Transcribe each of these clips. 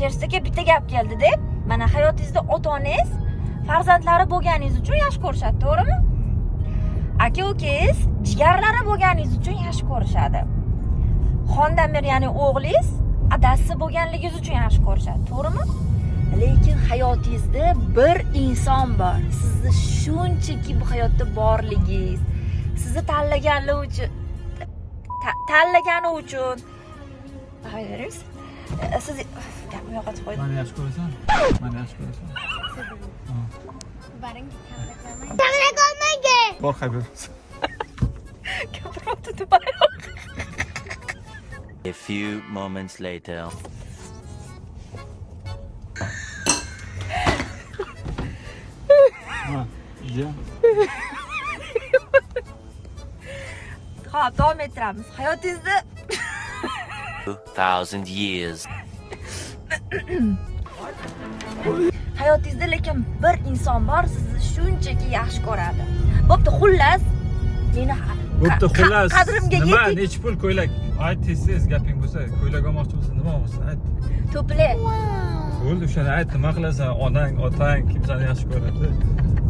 Chersiga bitta gap keldi deb, mana hayotingizda ota-onangiz farzandlari bo'lganingiz uchun yaxshi ko'rishadi, to'g'rimi? Aka-ukangiz jigarlari bo'lganingiz uchun yaxshi ko'rishadi. Xondamir, ya'ni o'g'lingiz adasi bo'lganligingiz uchun yaxshi ko'rishadi, to'g'rimi? Lekin hayotingizda bir inson bor. Sizni shunchaki bu hayotda borligingiz, sizni tanlagani uchun hayringiz. Siz gapni yo'qotib qo'ydim. Meni yaxshi ko'rasan? Meni yaxshi ko'rasan? Baring kamera qolmaydi. Bor xabar. Gapirmoqda tubayoq. A few moments later. Ha, iya. Xo'p, davom ettiramiz. Hayotingizda 2000 years. hayotingizda lekin bir inson bor, sizni shunchaki yaxshi ko'radi. Bo'pti, xullas, meni Bo'pti, xullas. qadrimga Nima, yeting. necha pul ko'ylak? Ayt tez gaping bo'lsa, ko'ylak olmoqchi bo'lsa nima olmoqchisan? Ayt. To'pli. Bo'ldi, o'shani ayt, nima qilasan? Onang, otang kim seni yaxshi ko'radi?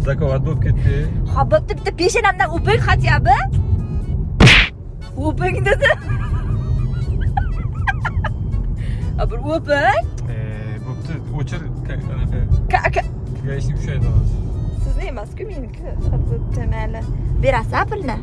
Zakovat bo'lib ketdi. Ha, bo'pti, bitta peshanamdan o'ping хотя бы. O'ping dedi. Bir o'ping. Bo'pti, o'chir anaqa. Gayishni ushlaydi hozir. Sizni emas-ku, meniki. Bo'pti, mayli. Berasiz pulni?